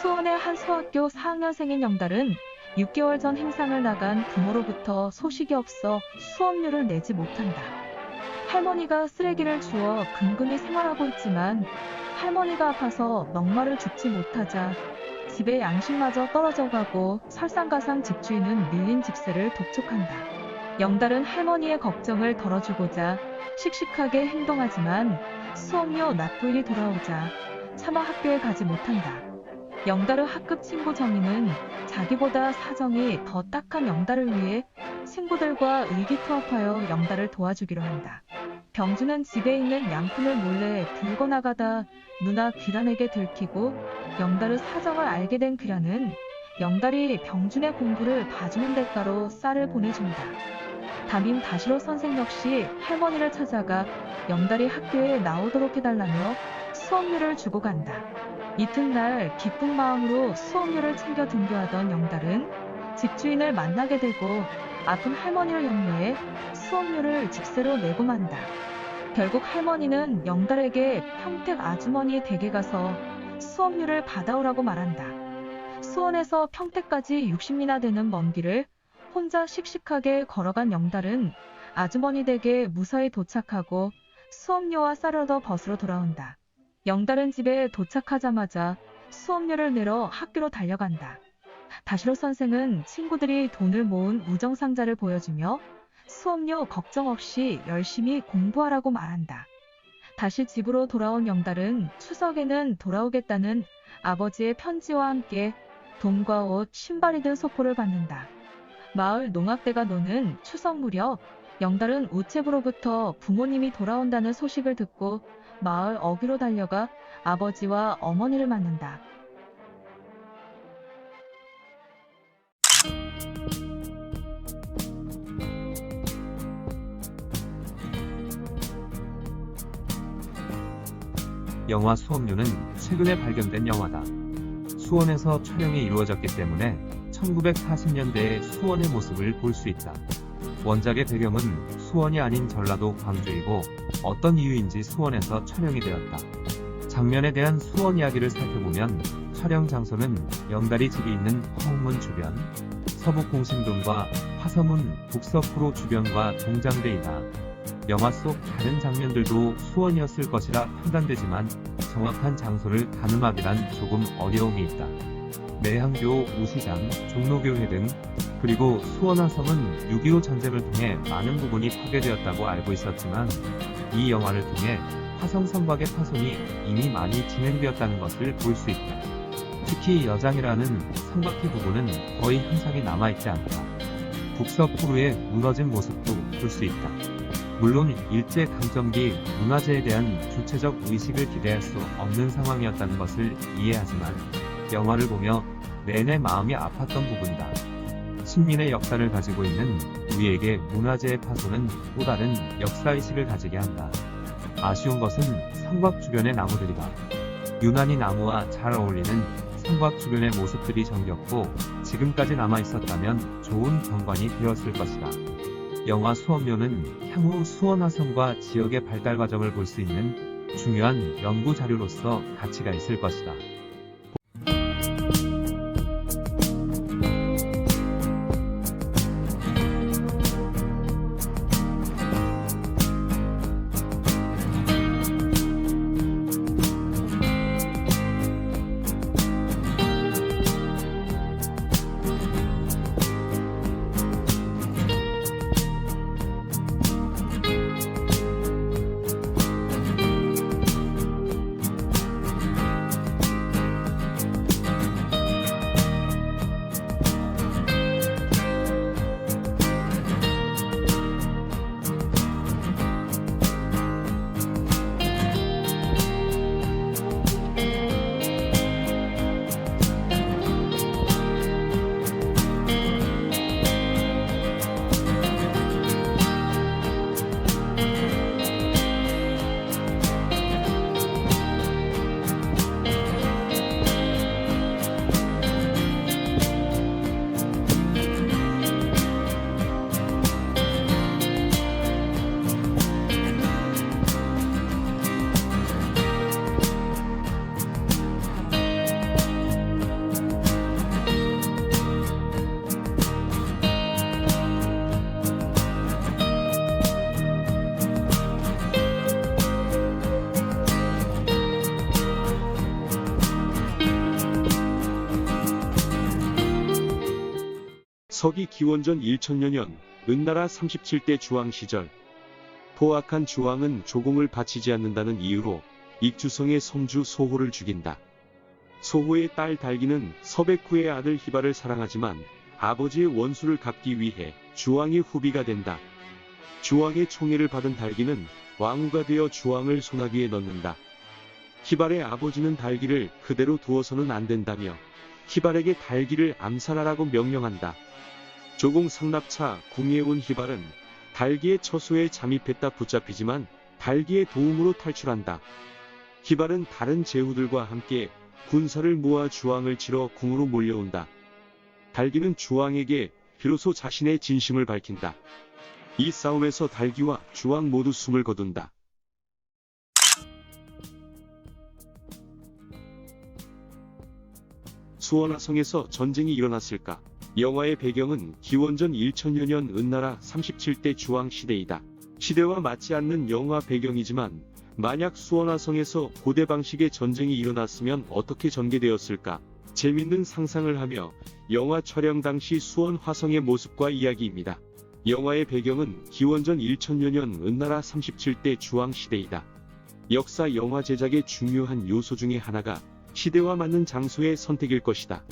수원의 한 소학교 4학년생인 영달은 6개월 전 행상을 나간 부모로부터 소식이 없어 수업료를 내지 못한다. 할머니가 쓰레기를 주워 근근히 생활하고 있지만 할머니가 아파서 넉마를 죽지 못하자 집에 양식마저 떨어져가고 설상가상 집주인은 밀린 집세를 독촉한다. 영달은 할머니의 걱정을 덜어주고자 씩씩하게 행동하지만 수업료 납부일이 돌아오자 차마 학교에 가지 못한다. 영달의 학급 친구 정희는 자기보다 사정이 더 딱한 영달을 위해 친구들과 의기투합하여 영달을 도와주기로 한다. 병주는 집에 있는 양푼을 몰래 들고 나가다 누나 귀란에게 들키고 영달의 사정을 알게 된 귀란은 영달이 병준의 공부를 봐주는 대가로 쌀을 보내준다. 담임 다시로 선생 역시 할머니를 찾아가 영달이 학교에 나오도록 해달라며 수업료를 주고 간다. 이튿날 기쁜 마음으로 수업료를 챙겨 등교하던 영달은 집주인을 만나게 되고 아픈 할머니를 염려해 수업료를 집세로 내고 만다. 결국 할머니는 영달에게 평택 아주머니 댁에 가서 수업료를 받아오라고 말한다. 수원에서 평택까지 60리나 되는 먼 길을 혼자 씩씩하게 걸어간 영달은 아주머니 댁에 무사히 도착하고 수업료와 쌀을 얻어 벗으러 돌아온다. 영달은 집에 도착하자마자 수업료를 내러 학교로 달려간다. 다시로 선생은 친구들이 돈을 모은 우정상자를 보여주며 수업료 걱정 없이 열심히 공부하라고 말한다. 다시 집으로 돌아온 영달은 추석에는 돌아오겠다는 아버지의 편지와 함께 돈과 옷, 신발이 든 소포를 받는다. 마을 농악대가 노는 추석 무렵 영달은 우체부로부터 부모님이 돌아온다는 소식을 듣고 마을 어귀로 달려가 아버지와 어머니를 만난다. 영화 수업료는 최근에 발견된 영화다. 수원에서 촬영이 이루어졌기 때문에 1940년대의 수원의 모습을 볼 수 있다. 원작의 배경은 수원이 아닌 전라도 광주이고 어떤 이유인지 수원에서 촬영이 되었다. 장면에 대한 수원 이야기를 살펴보면 촬영 장소는 영달이 집이 있는 화옥문 주변, 서북공신동과 화서문 북서프로 주변과 동장대이다. 영화 속 다른 장면들도 수원이었을 것이라 판단되지만 정확한 장소를 가늠하기란 조금 어려움이 있다. 매향교, 우시장, 종로교회 등 그리고 수원화성은 6.25 전쟁을 통해 많은 부분이 파괴되었다고 알고 있었지만 이 영화를 통해 화성성곽의 파손이 이미 많이 진행되었다는 것을 볼 수 있다. 특히 여장이라는 성곽의 부분은 거의 흔적이 남아있지 않다. 북서포로의 무너진 모습도 볼 수 있다. 물론 일제강점기 문화재에 대한 주체적 의식을 기대할 수 없는 상황이었다는 것을 이해하지만 영화를 보며 내내 마음이 아팠던 부분이다. 신민의 역사를 가지고 있는 우리에게 문화재의 파손은 또 다른 역사의식을 가지게 한다. 아쉬운 것은 성곽 주변의 나무들이다. 유난히 나무와 잘 어울리는 성곽 주변의 모습들이 정겹고 지금까지 남아있었다면 좋은 경관이 되었을 것이다. 영화 수업료는 향후 수원화성과 지역의 발달 과정을 볼 수 있는 중요한 연구 자료로서 가치가 있을 것이다. 서기 기원전 1000여년 은나라 37대 주왕 시절 포악한 주왕은 조공을 바치지 않는다는 이유로 익주성의 성주 소호를 죽인다. 소호의 딸 달기는 서백후의 아들 희발을 사랑하지만 아버지의 원수를 갚기 위해 주왕의 후비가 된다. 주왕의 총애를 받은 달기는 왕후가 되어 주왕을 소나기에 넣는다. 희발의 아버지는 달기를 그대로 두어서는 안 된다며 희발에게 달기를 암살하라고 명령한다. 조공 상납차 궁에 온 희발은 달기의 처소에 잠입했다 붙잡히지만 달기의 도움으로 탈출한다. 희발은 다른 제후들과 함께 군사를 모아 주왕을 치러 궁으로 몰려온다. 달기는 주왕에게 비로소 자신의 진심을 밝힌다. 이 싸움에서 달기와 주왕 모두 숨을 거둔다. 수원화성에서 전쟁이 일어났을까? 영화의 배경은 기원전 1000여년 은나라 37대 주왕 시대이다. 시대와 맞지 않는 영화 배경이지만 만약 수원화성에서 고대 방식의 전쟁이 일어났으면 어떻게 전개되었을까? 재밌는 상상을 하며 영화 촬영 당시 수원화성의 모습과 이야기입니다. 영화의 배경은 기원전 1000여년 은나라 37대 주왕 시대이다. 역사 영화 제작의 중요한 요소 중에 하나가 시대와 맞는 장소의 선택일 것이다.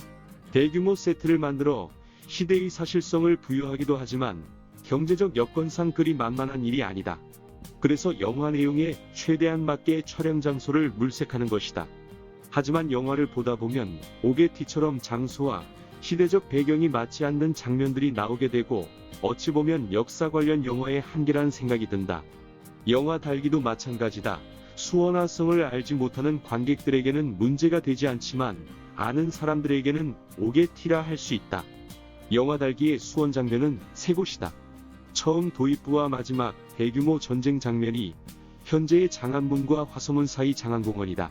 대규모 세트를 만들어 시대의 사실성을 부여하기도 하지만 경제적 여건상 그리 만만한 일이 아니다. 그래서 영화 내용에 최대한 맞게 촬영 장소를 물색하는 것이다. 하지만 영화를 보다 보면 오게티처럼 장소와 시대적 배경이 맞지 않는 장면들이 나오게 되고 어찌 보면 역사 관련 영화의 한계란 생각이 든다. 영화 달기도 마찬가지다. 수원화성을 알지 못하는 관객들에게는 문제가 되지 않지만 아는 사람들에게는 오게티라 할 수 있다. 영화 달기의 수원 장면은 세 곳이다. 처음 도입부와 마지막 대규모 전쟁 장면이 현재의 장안문과 화성문 사이 장안공원이다.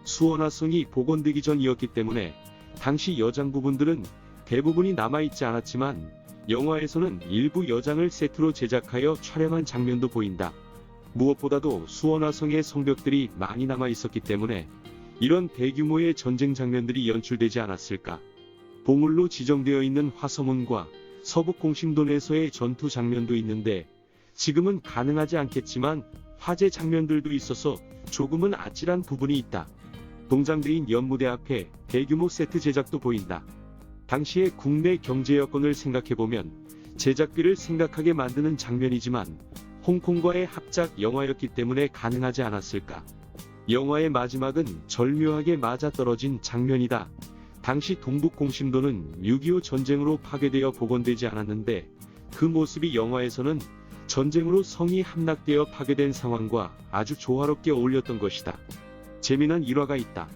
수원화성이 복원되기 전이었기 때문에 당시 여장 부분들은 대부분이 남아있지 않았지만 영화에서는 일부 여장을 세트로 제작하여 촬영한 장면도 보인다. 무엇보다도 수원화성의 성벽들이 많이 남아있었기 때문에 이런 대규모의 전쟁 장면들이 연출되지 않았을까. 보물로 지정되어 있는 화성문과 서북공심돈에서의 전투 장면도 있는데 지금은 가능하지 않겠지만 화재 장면들도 있어서 조금은 아찔한 부분이 있다. 동장대인 연무대 앞에 대규모 세트 제작도 보인다. 당시의 국내 경제 여건을 생각해보면 제작비를 생각하게 만드는 장면이지만 홍콩과의 합작 영화였기 때문에 가능하지 않았을까. 영화의 마지막은 절묘하게 맞아떨어진 장면이다. 당시 동북공심도는 6.25 전쟁으로 파괴되어 복원되지 않았는데 그 모습이 영화에서는 전쟁으로 성이 함락되어 파괴된 상황과 아주 조화롭게 어울렸던 것이다. 재미난 일화가 있다.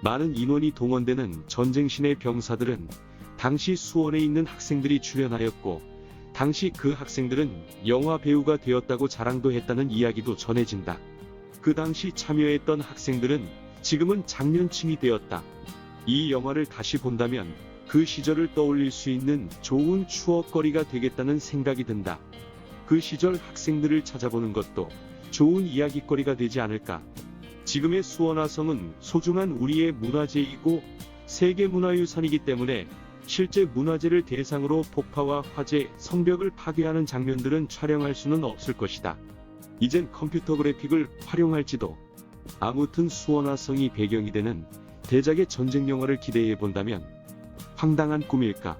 많은 인원이 동원되는 전쟁신의 병사들은 당시 수원에 있는 학생들이 출연하였고 당시 그 학생들은 영화 배우가 되었다고 자랑도 했다는 이야기도 전해진다. 그 당시 참여했던 학생들은 지금은 장년층이 되었다. 이 영화를 다시 본다면 그 시절을 떠올릴 수 있는 좋은 추억거리가 되겠다는 생각이 든다. 그 시절 학생들을 찾아보는 것도 좋은 이야기거리가 되지 않을까. 지금의 수원화성은 소중한 우리의 문화재이고 세계문화유산이기 때문에 실제 문화재를 대상으로 폭파와 화재, 성벽을 파괴하는 장면들은 촬영할 수는 없을 것이다. 이젠 컴퓨터 그래픽을 활용할지도. 아무튼 수원화성이 배경이 되는 대작의 전쟁 영화를 기대해 본다면 황당한 꿈일까?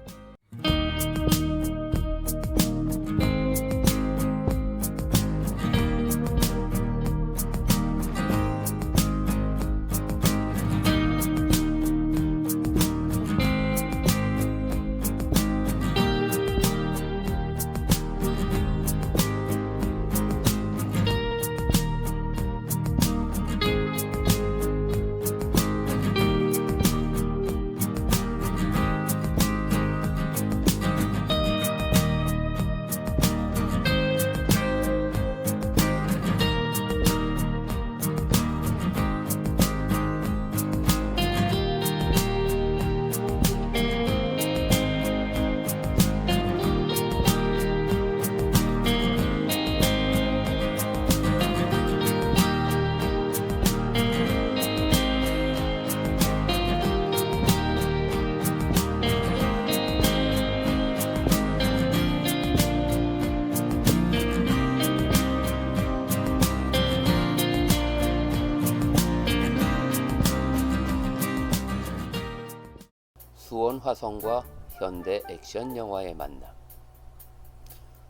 수원 화성과 현대 액션 영화의 만남.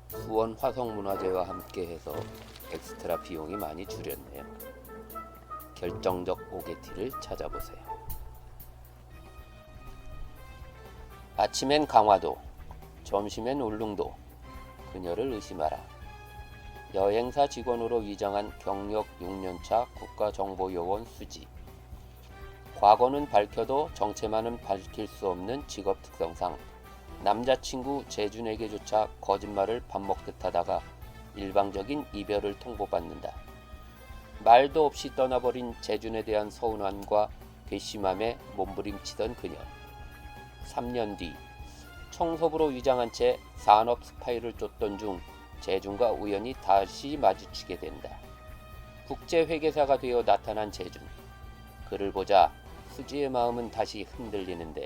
수원 화성문화재와 함께해서 엑스트라 비용이 많이 줄였네요. 결정적 오게티를 찾아보세요. 아침엔 강화도, 점심엔 울릉도, 그녀를 의심하라. 여행사 직원으로 위장한 경력 6년차 국가정보요원 수지. 과거는 밝혀도 정체만은 밝힐 수 없는 직업 특성상 남자친구 재준에게조차 거짓말을 밥 먹듯 하다가 일방적인 이별을 통보받는다. 말도 없이 떠나버린 재준에 대한 서운함과 괘씸함에 몸부림치던 그녀. 3년 뒤 청소부로 위장한 채 산업 스파이를 쫓던 중 재준과 우연히 다시 마주치게 된다. 국제회계사가 되어 나타난 재준. 그를 보자 수지의 마음은 다시 흔들리는데,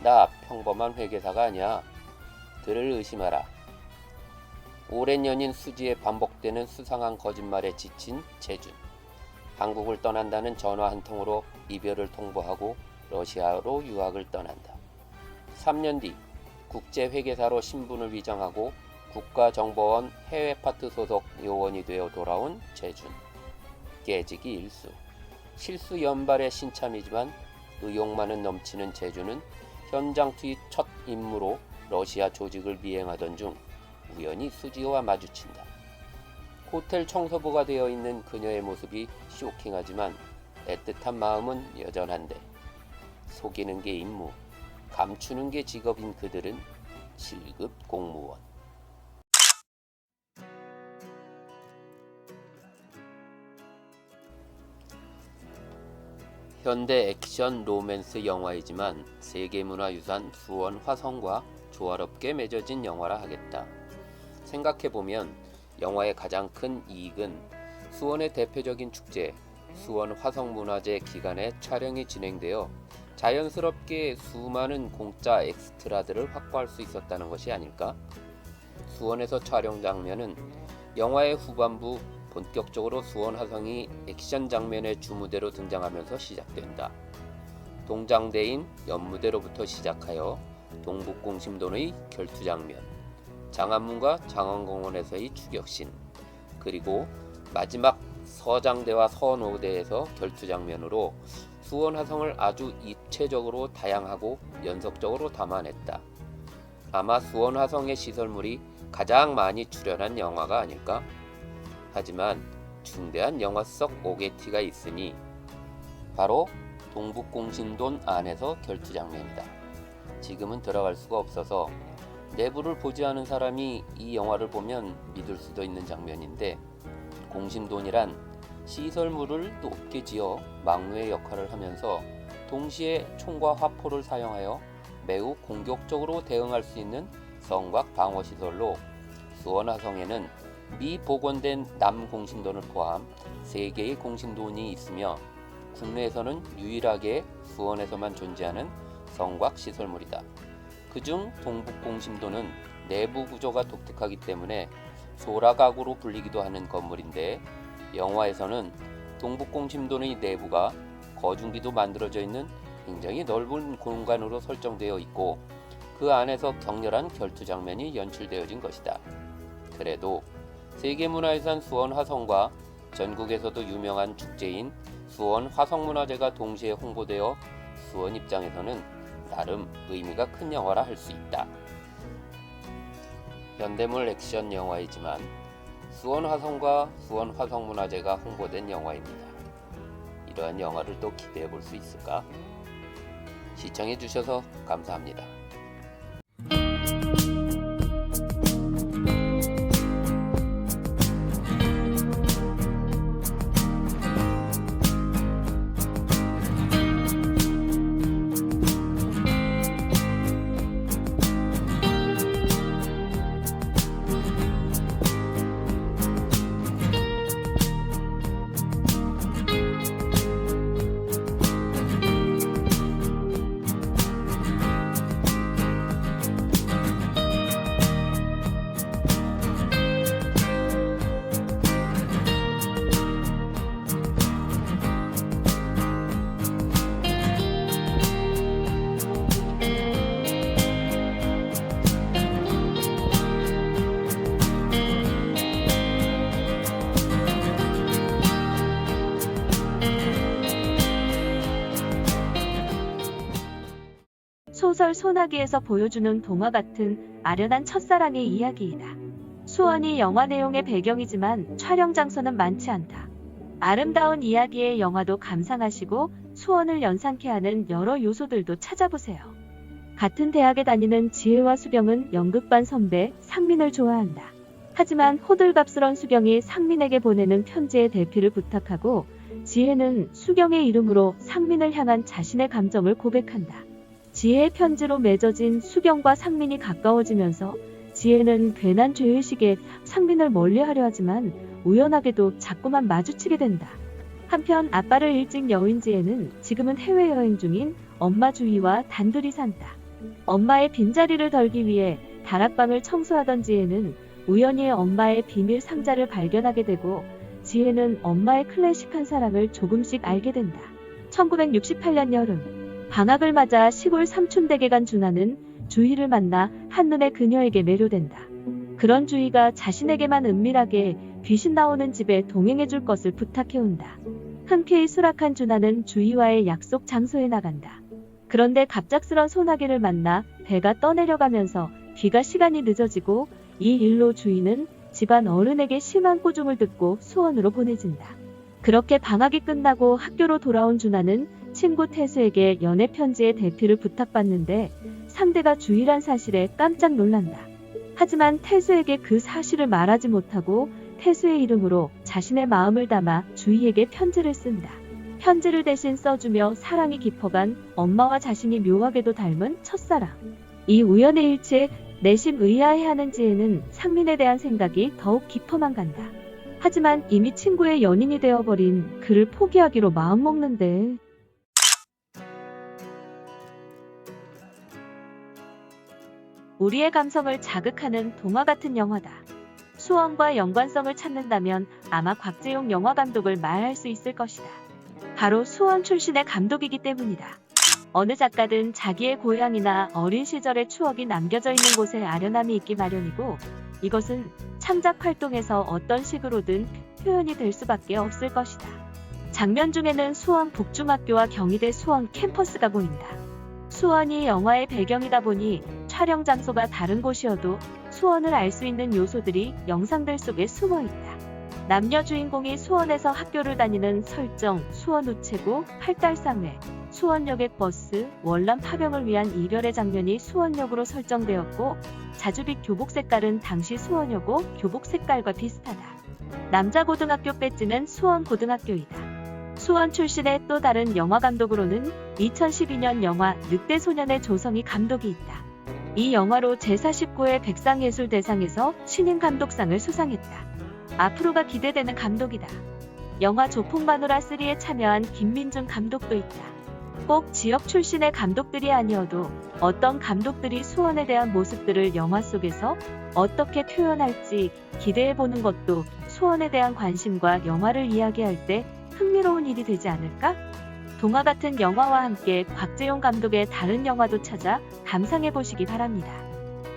나 평범한 회계사가 아니야. 그를 의심하라. 오랜 연인 수지의 반복되는 수상한 거짓말에 지친 재준. 한국을 떠난다는 전화 한 통으로 이별을 통보하고 러시아로 유학을 떠난다. 3년 뒤 국제회계사로 신분을 위장하고 국가정보원 해외파트 소속 요원이 되어 돌아온 재준. 깨지기 일수. 실수 연발의 신참이지만 의욕만은 넘치는 재준은 현장 투입 첫 임무로 러시아 조직을 미행하던 중 우연히 수지와 마주친다. 호텔 청소부가 되어 있는 그녀의 모습이 쇼킹하지만 애틋한 마음은 여전한데, 속이는 게 임무, 감추는 게 직업인 그들은 7급 공무원. 현대 액션 로맨스 영화이지만 세계문화유산 수원 화성과 조화롭게 맺어진 영화라 하겠다. 생각해보면 영화의 가장 큰 이익은 수원의 대표적인 축제, 수원 화성문화제 기간에 촬영이 진행되어 자연스럽게 수많은 공짜 엑스트라들을 확보할 수 있었다는 것이 아닐까? 수원에서 촬영 장면은 영화의 후반부 본격적으로 수원 화성이 액션 장면의 주무대로 등장하면서 시작된다. 동장대인 연무대로부터 시작하여 동북공심돈의 결투 장면, 장안문과 장안공원에서의 추격신, 그리고 마지막 서장대와 서노대에서 결투 장면으로 수원 화성을 아주 입체적으로 다양하고 연속적으로 담아냈다. 아마 수원 화성의 시설물이 가장 많이 출연한 영화가 아닐까? 하지만 중대한 영화 속 오게티가 있으니 바로 동북공신돈 안에서 결투 장면이다. 지금은 들어갈 수가 없어서 내부를 보지 않은 사람이 이 영화를 보면 믿을 수도 있는 장면인데, 공신돈이란 시설물을 높게 지어 막루의 역할을 하면서 동시에 총과 화포를 사용하여 매우 공격적으로 대응할 수 있는 성곽 방어시설로, 수원 화성에는 미복원된 남공신돈을 포함 3개의 공신돈이 있으며 국내에서는 유일하게 수원에서만 존재하는 성곽 시설물이다. 그중 동북공신돈은 내부 구조가 독특하기 때문에 소라가구로 불리기도 하는 건물인데, 영화에서는 동북공신돈의 내부가 거중기도 만들어져 있는 굉장히 넓은 공간으로 설정되어 있고 그 안에서 격렬한 결투 장면이 연출되어진 것이다. 그래도 세계문화유산 수원 화성과 전국에서도 유명한 축제인 수원 화성문화제가 동시에 홍보되어 수원 입장에서는 나름 의미가 큰 영화라 할 수 있다. 현대물 액션 영화이지만 수원 화성과 수원 화성문화제가 홍보된 영화입니다. 이러한 영화를 또 기대해 볼 수 있을까? 시청해 주셔서 감사합니다. 소설 소나기에서 보여주는 동화 같은 아련한 첫사랑의 이야기이다. 수원이 영화 내용의 배경이지만 촬영 장소는 많지 않다. 아름다운 이야기의 영화도 감상하시고 수원을 연상케 하는 여러 요소들도 찾아보세요. 같은 대학에 다니는 지혜와 수경은 연극반 선배 상민을 좋아한다. 하지만 호들갑스런 수경이 상민에게 보내는 편지의 대피를 부탁하고 지혜는 수경의 이름으로 상민을 향한 자신의 감정을 고백한다. 지혜의 편지로 맺어진 수경과 상민이 가까워지면서 지혜는 괜한 죄의식에 상민을 멀리하려 하지만 우연하게도 자꾸만 마주치게 된다. 한편 아빠를 일찍 여인 지혜는 지금은 해외여행 중인 엄마 주희와 단둘이 산다. 엄마의 빈자리를 덜기 위해 다락방을 청소하던 지혜는 우연히 엄마의 비밀 상자를 발견하게 되고 지혜는 엄마의 클래식한 사랑을 조금씩 알게 된다. 1968년 여름, 방학을 맞아 시골 삼촌댁에 간 준하는 주희를 만나 한눈에 그녀에게 매료된다. 그런 주희가 자신에게만 은밀하게 귀신 나오는 집에 동행해줄 것을 부탁해온다. 흔쾌히 수락한 준하는 주희와의 약속 장소에 나간다. 그런데 갑작스런 소나기를 만나 배가 떠내려가면서 귀가 시간이 늦어지고 이 일로 주희는 집안 어른에게 심한 꼬중을 듣고 수원으로 보내진다. 그렇게 방학이 끝나고 학교로 돌아온 준하는 친구 태수에게 연애 편지의 대피를 부탁받는데 상대가 주희란 사실에 깜짝 놀란다. 하지만 태수에게 그 사실을 말하지 못하고 태수의 이름으로 자신의 마음을 담아 주희에게 편지를 쓴다. 편지를 대신 써주며 사랑이 깊어간 엄마와 자신이 묘하게도 닮은 첫사랑. 이 우연의 일치에 내심 의아해하는 지혜는 상민에 대한 생각이 더욱 깊어만 간다. 하지만 이미 친구의 연인이 되어버린 그를 포기하기로 마음먹는데 우리의 감성을 자극하는 동화 같은 영화다. 수원과 연관성을 찾는다면 아마 곽재용 영화감독을 말할 수 있을 것이다. 바로 수원 출신의 감독이기 때문이다. 어느 작가든 자기의 고향이나 어린 시절의 추억이 남겨져 있는 곳에 아련함이 있기 마련이고 이것은 창작 활동에서 어떤 식으로든 표현이 될 수밖에 없을 것이다. 장면 중에는 수원 북중학교와 경희대 수원 캠퍼스가 보인다. 수원이 영화의 배경이다 보니 촬영 장소가 다른 곳이어도 수원을 알 수 있는 요소들이 영상들 속에 숨어 있다. 남녀 주인공이 수원에서 학교를 다니는 설정, 수원 우체국, 팔달상회, 수원역의 버스, 월남 파병을 위한 이별의 장면이 수원역으로 설정되었고 자주빛 교복 색깔은 당시 수원여고 교복 색깔과 비슷하다. 남자 고등학교 배지는 수원고등학교이다. 수원 출신의 또 다른 영화 감독으로는 2012년 영화 늑대소년의 조성희 감독이 있다. 이 영화로 제49회 백상예술대상에서 신인 감독상을 수상했다. 앞으로가 기대되는 감독이다. 영화 조폭마누라 3에 참여한 김민중 감독도 있다. 꼭 지역 출신의 감독들이 아니어도 어떤 감독들이 수원에 대한 모습들을 영화 속에서 어떻게 표현할지 기대해보는 것도 수원에 대한 관심과 영화를 이야기할 때 흥미로운 일이 되지 않을까? 동화 같은 영화와 함께 곽재용 감독의 다른 영화도 찾아 감상해보시기 바랍니다.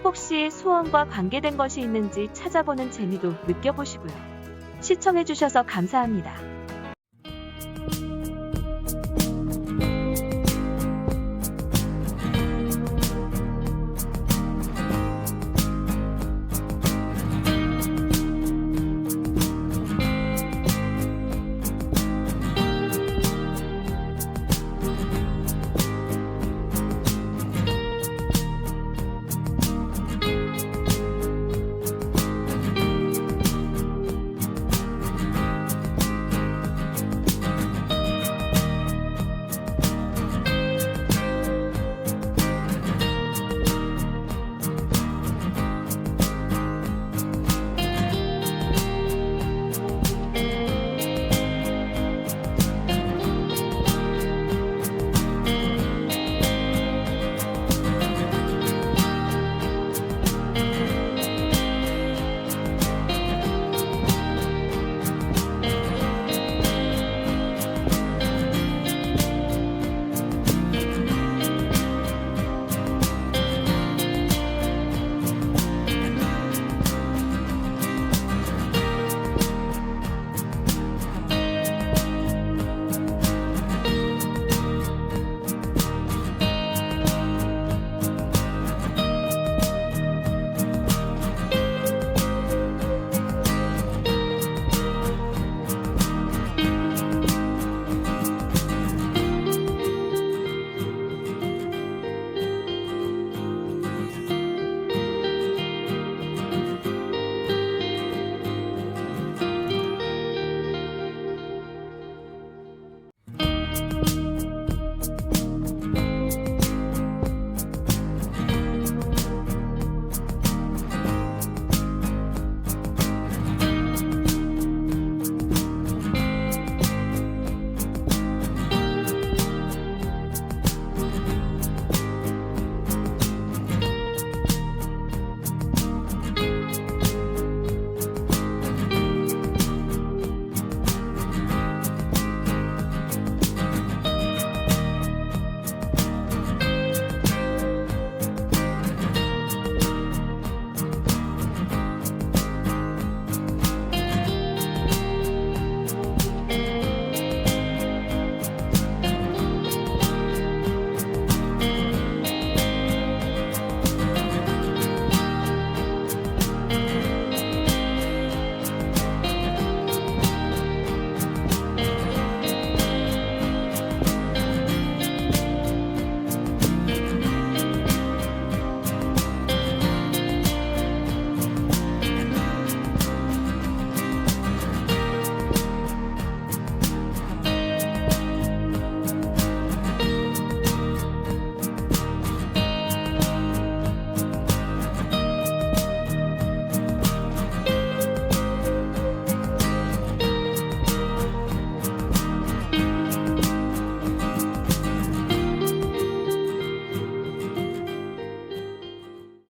혹시 수원과 관계된 것이 있는지 찾아보는 재미도 느껴보시고요. 시청해주셔서 감사합니다.